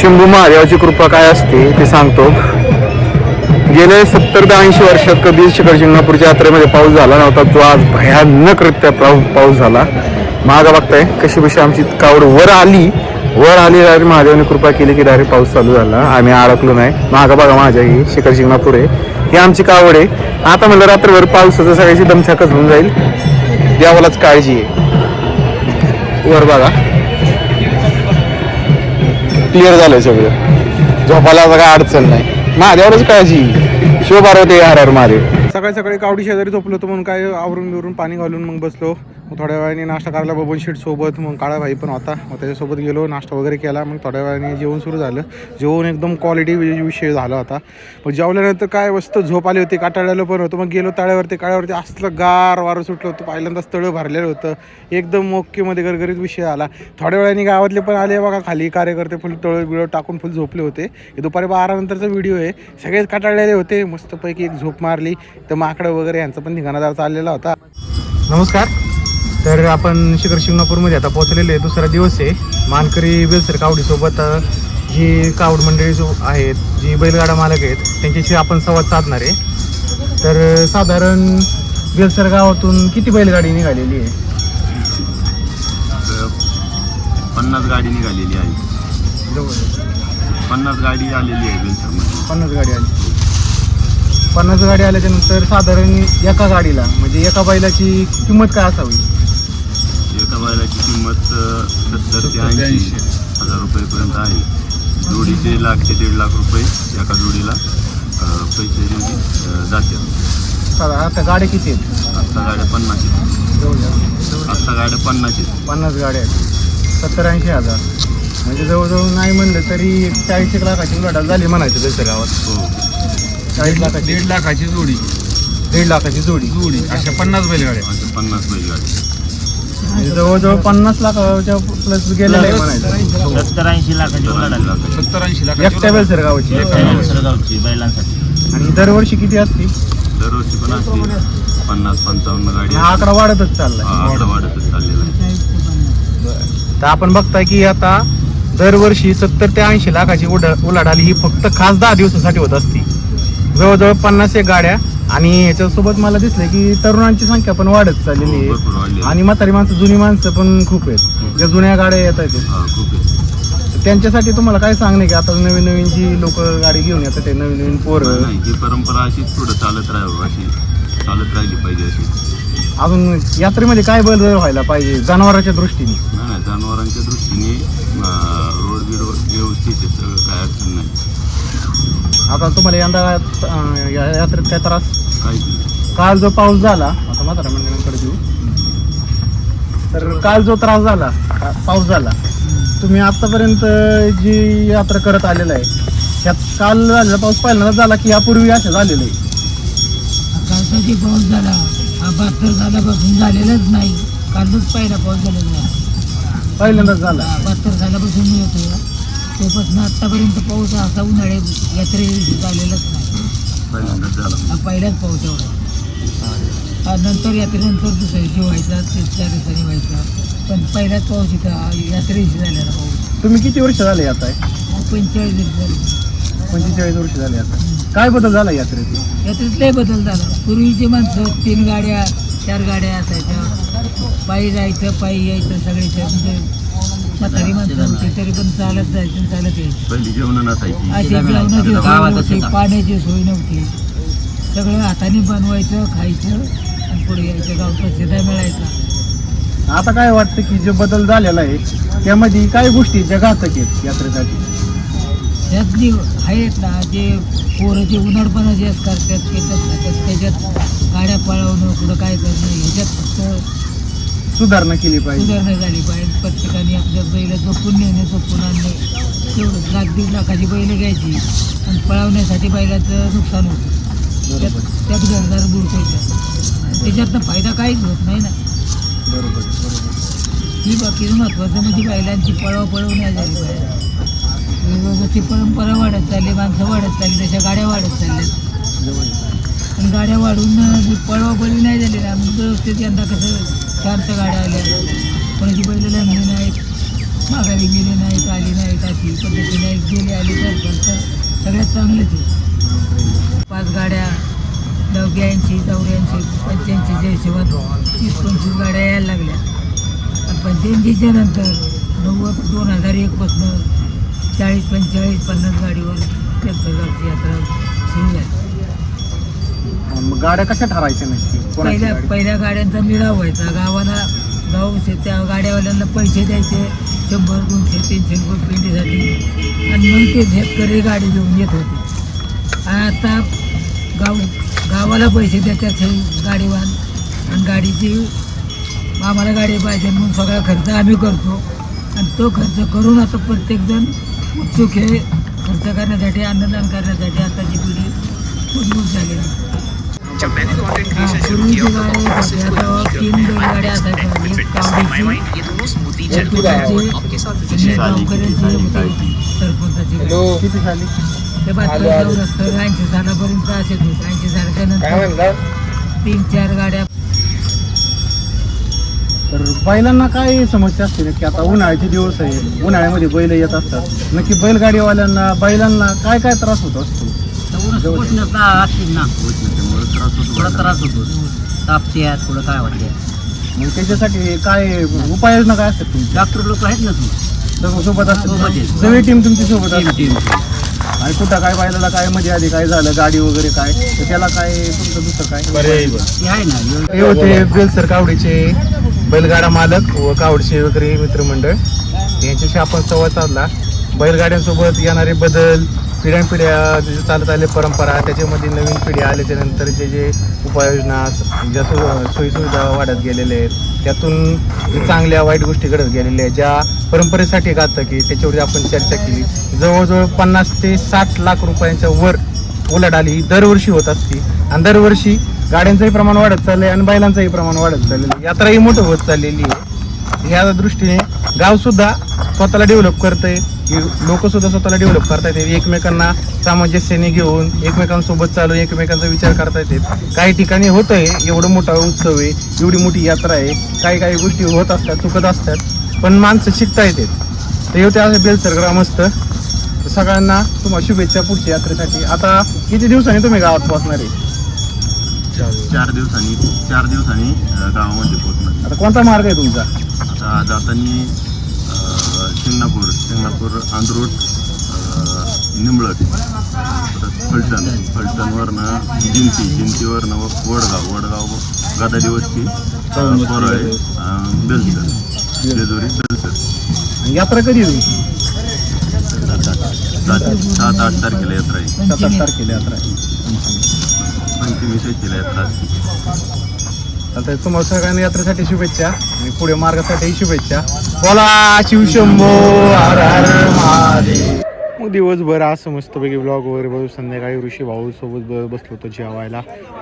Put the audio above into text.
शंभू महादेवाची कृपा काय असते ते सांगतो. गेले 70 ते 80 वर्षात कधीच शिखर शिंगणापूरच्या यात्रेमध्ये पाऊस झाला नव्हता. जो आज भयानकरित्या पाऊस झाला. मागं बघताय कशी कशी आमची कावड वर आली डायरेक्ट महादेवाने कृपा केली की डायरेक्ट पाऊस चालू झाला. आम्ही अडकलो नाही. मागं बघा माझ्या ही शिखर शिंगणापूर आहे, ही आमची कावड आहे. आता म्हणलं रात्रभर पावसाचं सगळ्याची दमछाकच होऊन जाईल. देवालाच काळजी आहे. वर बघा क्लिअर झालंय सगळं, झोपायला काय अडचण नाही. महादेवालाच काळजी. शिव पार्वती हर हर महादेव. सकाळी सकाळी कावडी शेजारी झोपलो होतो म्हणून काय आवरून बिवरून पाणी घालून मग बसलो. मग थोड्या वेळाने नाश्ता करायला बबन शेट सोबत, मग काळा भाई पण होता, मग त्याच्यासोबत गेलो, नाश्ता वगैरे केला. मग थोड्या वेळाने जेवण सुरू झालं. जेवण एकदम क्वालिटी विषय झाला होता. मग जेवल्यानंतर काय मस्त झोप आली होती, काटाळलेलं पण होतं. मग गेलो काळ्यावरती असलं गार वारं सुटलं होतं. पहिल्यांदाच तळं भरलेलं होतं. एकदम ओकेमध्ये गरगरीत विषय आला. थोड्या वेळाने गावातले पण आले बघा, खाली कार्यकर्ते फुल तळं बिळं टाकून फुल झोपले होते. हे दुपारी 12 नंतरचा व्हिडिओ आहे. सगळेच काटाळलेले होते. मस्तपैकी एक झोप मारली. तर माकडं वगैरे यांचा पण ठिकाणा चाललेला होता. नमस्कार. तर आपण शिखर शिंगणापूरमध्ये आता पोहोचलेले आहे. दुसरा दिवस आहे. मानकरी बेलसर कावडीसोबत जी कावड मंडळी जो आहेत, जी बैलगाडा मालक आहेत, त्यांच्याशी आपण संवाद साधणार आहे. तर साधारण बेलसर गावातून किती बैलगाडी निघालेली आहे? 50 गाडी निघालेली आहे. 50 गाडी आलेली आहे बेलसरमध्ये. 50 गाडी आली. 50 गाडी आल्याच्यानंतर साधारण एका गाडीला म्हणजे एका बैलाची किंमत काय असावी? एका बैलाची किंमत 70 ते 80 हजार रुपयेपर्यंत आहे. जोडीचे 1 ते 1.5 लाख रुपये एका जोडीला पैसे जाते. आता गाड्या किती आहेत? आत्ता गाड्या 50 आहेत. आत्ता गाड्या 50 आहेत. 50 गाड्या आहेत. 70-80 हजार म्हणजे जवळजवळ नाही म्हणलं तरी 40 लाखाची उलाढाल झाली म्हणायचं बेलसर गावात. हो. 40 लाखाची, 1.5 लाखाची जोडी. 1.5 लाखाची जोडी. अशा 50 बैलगाड्या. अशा 50 बैलगाडी म्हणजे जवळजवळ 50 लाखाच्या प्लस गेलेलं आहे म्हणायचं. 70-80 लाखाची उलाढाल. 70-80 लाख एकट्या बेलसर गावाची. गावची बैलांसाठी. आणि दरवर्षी किती असते? दरवर्षी पण असते 50-55 गाडी. हा आकडा वाढतच चाललाय. आकडा वाढतच चाललेला आहे. तर आपण बघताय की आता दरवर्षी 70 ते 80 लाखाची उलाढाल ही फक्त खास 10 दिवसासाठी होत असते. जवळजवळ 50 गाड्या. आणि ह्याच्यासोबत मला दिसलं की तरुणांची संख्या पण वाढत चाललेली आहे. आणि म्हातारी माणसं, जुनी माणसं पण खूप आहेत. ज्या जुन्या गाड्या येत आहेत त्यांच्यासाठी तुम्हाला काय सांगणे की आता नवीन नवीन जी लोक गाडी घेऊन येतात ते नवीन पोरं, ही परंपरा अशीच पुढे चालत राहावं, अशी चालत राहिली पाहिजे. अशी अजून यात्रेमध्ये काय बदल व्हायला पाहिजे जनावरांच्या दृष्टीने? नाही, जनावरांच्या दृष्टीने रोड बीड व्यवस्थित आहे, सगळं काय अडचण नाही. आता तुम्हाला यंदा या यात्रेत काय त्रास? काहीच नाही. काल जो पाऊस झाला, आता म्हातारा मंडळांकडे देऊ, तर काल जो त्रास झाला, पाऊस झाला, तुम्ही आतापर्यंत जी यात्रा करत आलेला आहे त्यात काल झालेला पाऊस पहिल्यांदाच झाला की यापूर्वी असं झालेलं आहे? कालचा जे पाऊस झाला हा 72 सालापासून झालेलाच नाही. कालच पहिला पाऊस झालेला आहे. पहिल्यांदाच झाला. 72 सालापासून मी येतो तेपासून आत्तापर्यंत पाऊस असा उन्हाळे यात्रे झालेलाच नाही. पहिल्यांदाच झाला. हा पहिलाच पाऊस एवढा. नंतर यात्रेनंतर दुसऱ्या दिवशी व्हायचा, तिसऱ्या दिवसाने व्हायचा, पण पहिलाच पाऊस इथं यात्रेशी झालेला पाऊस. तुम्ही किती वर्ष झाले आता? 45 दिवस झाले. 45 वर्ष झाले आता. काय बदल झाला यात्रेत? यात्रेत लय बदल झाला. पूर्वीची माणसं 3 गाड्या 4 गाड्या असायच्या, पायी जायचं, पायी यायचं, सगळे म्हणजे म्हातारी माणसं होती तरी पण चालत जायचं, चालत यायचं. पहिली जेवण नसायची. अशी जेवणाची सोय नव्हती, पाण्याची सोय नव्हती. सगळं हाताने बनवायचं, खायचं आणि पुढे यायचं. गावचा शिदा मिळायचा. आता काय वाटतं की जो बदल झालेला आहे त्यामध्ये काय गोष्टी ज्या घातक आहेत यात्रेसाठी? त्यात जे आहेत ना, जे पोरं जे उन्हाळपणा जे करतात त्याच्यात गाड्या पळवणं, कुठं काय करणं, ह्याच्यात फक्त सुधारणा केली पाहिजे. सुधारणा झाली पाहिजे. प्रत्येकाने आपल्या बैल जपून नेणं, जपून आणणे. तेवढं 1-1.5 लाखाची बैल घ्यायची आणि पळवण्यासाठी बैलाचं नुकसान होतं. त्यात घरदार बुडकायचं, त्याच्यातनं फायदा काहीच होत नाही ना. बरोबर. ही बाकीचं महत्त्वाचं म्हणजे बैलांची पळव नाही झाली पाहिजे. जशी परंपरा वाढत चालली, माणसं वाढत चालली, तशा गाड्या वाढत चालल्या. पण गाड्या वाढून पळवापळी नाही झाली ना. मग व्यवस्थित यंदा कसं 4 गाड्या आल्या, कोणाची बैल लागली नाहीत, माघारी गेले नाहीत आले नाहीत अशी पद्धतीने गेले आले दर्शन तर सगळ्यात चांगलंच आहे. 5 गाड्या 89, 84, 85 हिशोबात 30-25 गाड्या यायला लागल्या. आणि 85च्या नंतर 90, 2001 पासून 40, 45, 50 गाडीवर तीर्थगावची यात्रा सुरू झाली. मग गाड्या कशा ठरायच्या नक्की पहिल्या गाड्यांचा मिळाव व्हायचा. गाव त्या गाड्यावाल्यांना पैसे द्यायचे 100, 200, 300 रुपये पिंडीसाठी आणि मग ते शेतकरी गाडी घेऊन येत होते. आता गावाला पैसे देतात हे गाडीवान आणि गाडीची आम्हाला गाडी पाहिजे म्हणून सगळा खर्च आम्ही करतो. आणि तो खर्च करून आता प्रत्येकजण उत्सुक हे खर्च करण्यासाठी अन्नदान करण्यासाठी आताची पिढी मजबूत झालेली. पूर्वीची गाड्या आता 3 बैलगाड्या असायच्या. एक कावडीची, एक तुझ्याची, एक गावकऱ्याची होती सरपंचाची. किती झाली? ते 80 सालापर्यंत असेच होते. 80 सालाच्या नंतर 3-4 गाड्या. तर बैलांना काय समस्या असते नक्की? आता उन्हाळ्याचे दिवस आहे, उन्हाळ्यामध्ये बैल येत असतात. नक्की बैलगाडीवाल्यांना बैलांना काय काय त्रास होत असतो? असतील ना त्यामुळे त्रास होतो. थोडा त्रास होतो. तापते थोडं काय वाटते. मग त्याच्यासाठी काय उपाययोजना काय असतात तुमची? डॉक्टर लोक आहेत ना तुम्ही सोबत सोबत असतात आहे. सगळी टीम तुमची सोबत असते? आणि कुठं काय बैलाला काय मध्ये आधी काय झालं गाडी वगैरे काय तर त्याला काय तुमचं दुसरं काय ते आहे ना. हे होते बेलसर कावडीचे बैलगाडा मालक व कावडचे वगैरे मित्रमंडळ. यांच्याशी आपण संवाद साधला. बैलगाड्यांसोबत येणारे बदल, पिढ्यानपिढ्या जे चालत आले परंपरा, त्याच्यामध्ये नवीन पिढी आल्याच्या नंतरचे जे उपाययोजना, ज्या सोयीसुविधा वाढत गेलेल्या आहेत, त्यातून जे चांगल्या वाईट गोष्टी घडत गेलेल्या आहेत, ज्या परंपरेसाठी घातक की त्याच्यावरती आपण चर्चा केली. जवळजवळ 50 ते 60 लाख रुपयांच्या वर उलाढाल ही दरवर्षी होत असते. आणि दरवर्षी गाड्यांचंही प्रमाण वाढत चाललं आहे आणि बैलांचंही प्रमाण वाढत चाललेलं आहे. यात्राही मोठं होत चाललेली आहे. ह्या दृष्टीने गावसुद्धा स्वतःला डेव्हलप करतंय, लोकसुद्धा स्वतःला डेव्हलप करता येते. एकमेकांना सामंजस्याने घेऊन, एकमेकांसोबत चालून एकमेकांचा विचार करता येते. काही ठिकाणी होत आहे, एवढं मोठा उत्सव आहे, एवढी मोठी यात्रा आहे, काही गोष्टी होत असतात, चुकत असतात, पण माणसं शिकता येते. तर एवढे असे बेलसर ग्रामस्थ सगळ्यांना तुम्हाला शुभेच्छा पुढच्या यात्रेसाठी. आता किती दिवसांनी तुम्ही गावात पोहोचणार आहे? 4 दिवसांनी गावामध्ये पोहोचणार. आता कोणता मार्ग आहे तुमचा? आता जाताना शिंगणापूर आंध्रोट, निंबळट, फलटणवरनं जिंतीवरनं वडगाव गादाडी वस्ती, कोराळे, बेलसर, जेजुरी, बेलसर. यात्रा कधी आहे तुमची? 7-8 तारखेला यात्रा आहे. 7-8 तारखेला यात्रा आहे. 25 यात्रा असते. आता तुम्हाला सगळ्यांना यात्रेसाठी शुभेच्छा आणि पुढे मार्गासाठी शुभेच्छा. बोला शिवशंभो हर हर महादेव. मग दिवसभर असं मस्तपैकी ब्लॉग वगैरे बघून संध्याकाळी ऋषी भाऊ सोबत बसलो होतो जेवायला.